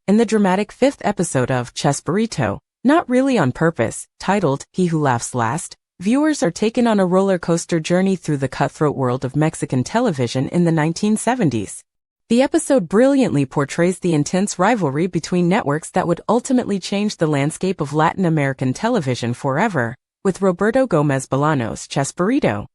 in the dramatic fifth episode of Chespirito, Not Really on Purpose, titled He Who Laughs Last, viewers are taken on a roller coaster journey through the cutthroat world of Mexican television in the 1970s. The episode brilliantly portrays the intense rivalry between networks that would ultimately change the landscape of Latin American television forever, with Roberto Gomez Bolaños' Chespirito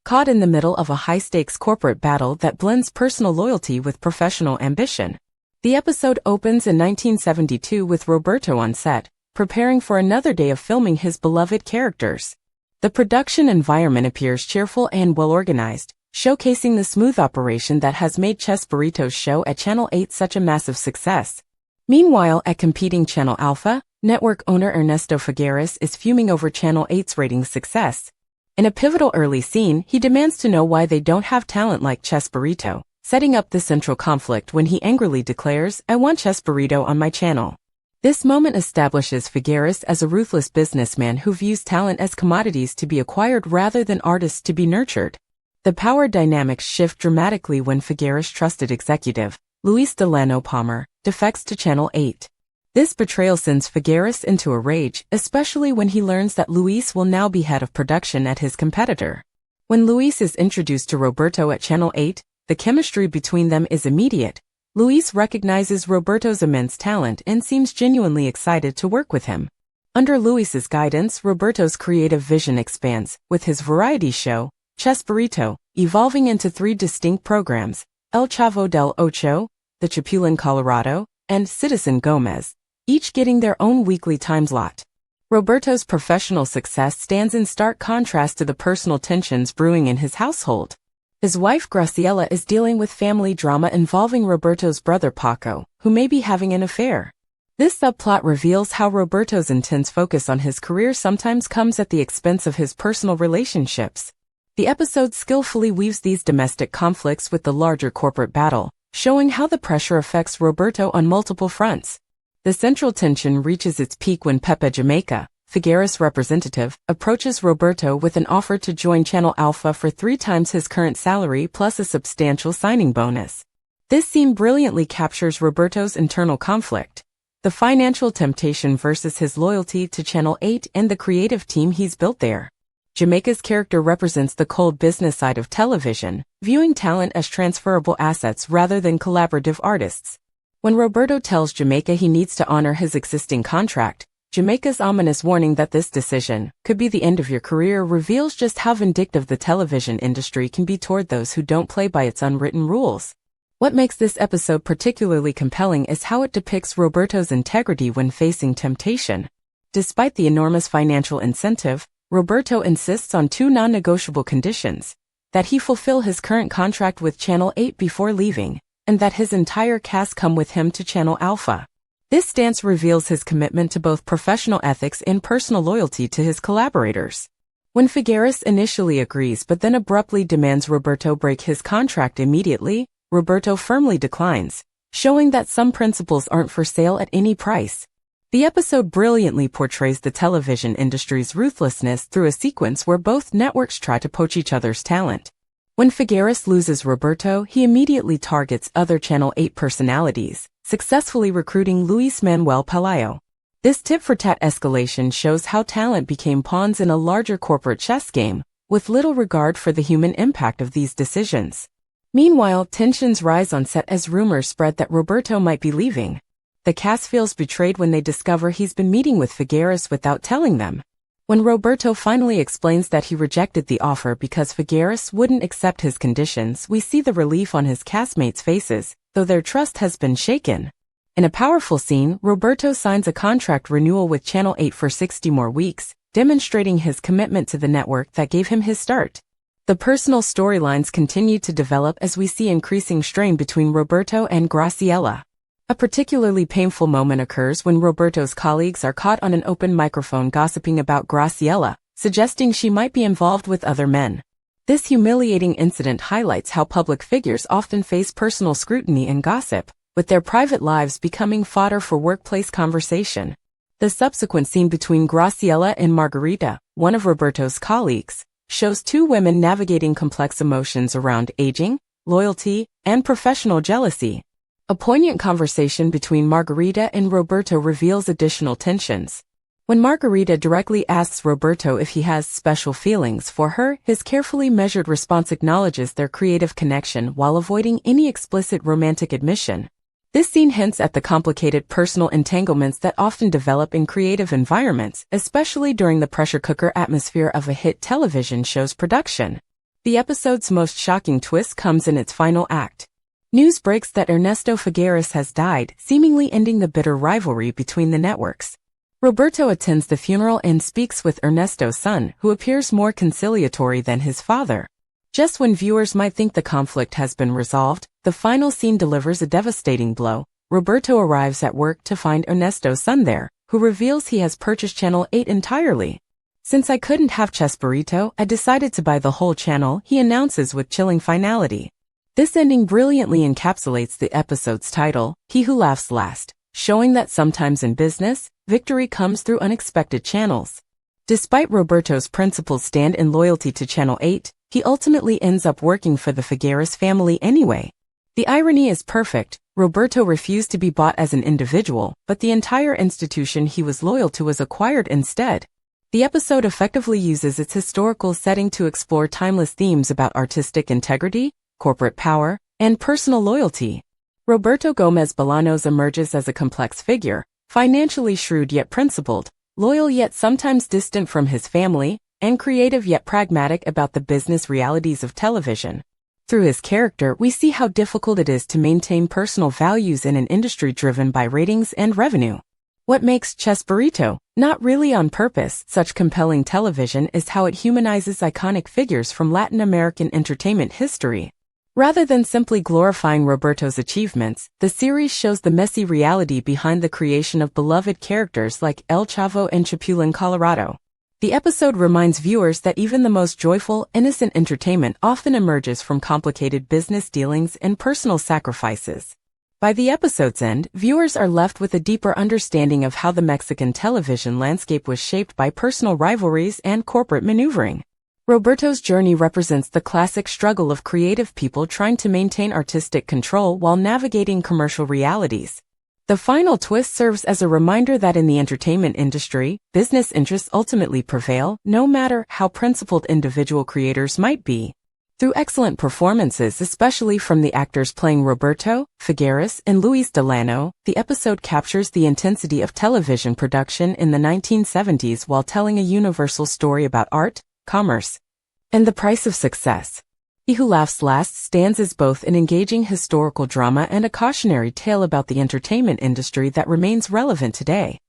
caught in the middle of a high-stakes corporate battle that blends personal loyalty with professional ambition. The episode opens in 1972 with Roberto on set, preparing for another day of filming his beloved characters. The production environment appears cheerful and well-organized, showcasing the smooth operation that has made Chespirito's show at Channel 8 such a massive success. Meanwhile, at competing Channel Alpha, network owner Ernesto Figueres is fuming over Channel 8's ratings success. In a pivotal early scene, he demands to know why they don't have talent like Chespirito, setting up the central conflict when he angrily declares, "I want Chespirito on my channel." This moment establishes Figueres as a ruthless businessman who views talent as commodities to be acquired rather than artists to be nurtured. The power dynamics shift dramatically when Figueres' trusted executive, Luis Delano Palmer, defects to Channel 8. This betrayal sends Figueres into a rage, especially when he learns that Luis will now be head of production at his competitor. When Luis is introduced to Roberto at Channel 8, the chemistry between them is immediate. Luis recognizes Roberto's immense talent and seems genuinely excited to work with him. Under Luis's guidance, Roberto's creative vision expands, with his variety show, Chespirito, evolving into 3 distinct programs, El Chavo del Ocho, The Chapulín Colorado, and Citizen Gomez, each getting their own weekly time slot. Roberto's professional success stands in stark contrast to the personal tensions brewing in his household. His wife Graciela is dealing with family drama involving Roberto's brother Paco, who may be having an affair. This subplot reveals how Roberto's intense focus on his career sometimes comes at the expense of his personal relationships. The episode skillfully weaves these domestic conflicts with the larger corporate battle, showing how the pressure affects Roberto on multiple fronts. The central tension reaches its peak when Pepe Jamaica, Figueres' representative, approaches Roberto with an offer to join Channel Alpha for 3 times his current salary plus a substantial signing bonus. This scene brilliantly captures Roberto's internal conflict, the financial temptation versus his loyalty to Channel 8 and the creative team he's built there. Jamaica's character represents the cold business side of television, viewing talent as transferable assets rather than collaborative artists. When Roberto tells Jamaica he needs to honor his existing contract, Jamaica's ominous warning that this decision could be the end of your career reveals just how vindictive the television industry can be toward those who don't play by its unwritten rules. What makes this episode particularly compelling is how it depicts Roberto's integrity when facing temptation. Despite the enormous financial incentive, Roberto insists on 2 non-negotiable conditions: that he fulfill his current contract with Channel 8 before leaving, and that his entire cast come with him to Channel Alpha. This stance reveals his commitment to both professional ethics and personal loyalty to his collaborators. When Figueres initially agrees but then abruptly demands Roberto break his contract immediately, Roberto firmly declines, showing that some principles aren't for sale at any price. The episode brilliantly portrays the television industry's ruthlessness through a sequence where both networks try to poach each other's talent. When Figueres loses Roberto, he immediately targets other Channel 8 personalities, successfully recruiting Luis Manuel Pelayo. This tit-for-tat escalation shows how talent became pawns in a larger corporate chess game, with little regard for the human impact of these decisions. Meanwhile, tensions rise on set as rumors spread that Roberto might be leaving. The cast feels betrayed when they discover he's been meeting with Figueres without telling them. When Roberto finally explains that he rejected the offer because Figueres wouldn't accept his conditions, we see the relief on his castmates' faces, though their trust has been shaken. In a powerful scene, Roberto signs a contract renewal with Channel 8 for 60 more weeks, demonstrating his commitment to the network that gave him his start. The personal storylines continue to develop as we see increasing strain between Roberto and Graciela. A particularly painful moment occurs when Roberto's colleagues are caught on an open microphone gossiping about Graciela, suggesting she might be involved with other men. This humiliating incident highlights how public figures often face personal scrutiny and gossip, with their private lives becoming fodder for workplace conversation. The subsequent scene between Graciela and Margarita, one of Roberto's colleagues, shows 2 women navigating complex emotions around aging, loyalty, and professional jealousy. A poignant conversation between Margarita and Roberto reveals additional tensions. When Margarita directly asks Roberto if he has special feelings for her, his carefully measured response acknowledges their creative connection while avoiding any explicit romantic admission. This scene hints at the complicated personal entanglements that often develop in creative environments, especially during the pressure cooker atmosphere of a hit television show's production. The episode's most shocking twist comes in its final act. News breaks that Ernesto Figueres has died, seemingly ending the bitter rivalry between the networks. Roberto attends the funeral and speaks with Ernesto's son, who appears more conciliatory than his father. Just when viewers might think the conflict has been resolved, the final scene delivers a devastating blow. Roberto arrives at work to find Ernesto's son there, who reveals he has purchased Channel 8 entirely. "Since I couldn't have Chespirito, I decided to buy the whole channel," he announces with chilling finality. This ending brilliantly encapsulates the episode's title, He Who Laughs Last, showing that sometimes in business, victory comes through unexpected channels. Despite Roberto's principled stand and loyalty to Channel 8, he ultimately ends up working for the Figueres family anyway. The irony is perfect. Roberto refused to be bought as an individual, but the entire institution he was loyal to was acquired instead. The episode effectively uses its historical setting to explore timeless themes about artistic integrity, corporate power, and personal loyalty. Roberto Gomez Bolaños emerges as a complex figure, financially shrewd yet principled, loyal yet sometimes distant from his family, and creative yet pragmatic about the business realities of television. Through his character, we see how difficult it is to maintain personal values in an industry driven by ratings and revenue. What makes Chespirito, not really on purpose, such compelling television is how it humanizes iconic figures from Latin American entertainment history. Rather than simply glorifying Roberto's achievements, the series shows the messy reality behind the creation of beloved characters like El Chavo and Chapulín Colorado. The episode reminds viewers that even the most joyful, innocent entertainment often emerges from complicated business dealings and personal sacrifices. By the episode's end, viewers are left with a deeper understanding of how the Mexican television landscape was shaped by personal rivalries and corporate maneuvering. Roberto's journey represents the classic struggle of creative people trying to maintain artistic control while navigating commercial realities. The final twist serves as a reminder that in the entertainment industry, business interests ultimately prevail, no matter how principled individual creators might be. Through excellent performances, especially from the actors playing Roberto, Figueres, and Luis Delano, the episode captures the intensity of television production in the 1970s while telling a universal story about art, commerce, and the price of success. He Who Laughs Last stands as both an engaging historical drama and a cautionary tale about the entertainment industry that remains relevant today.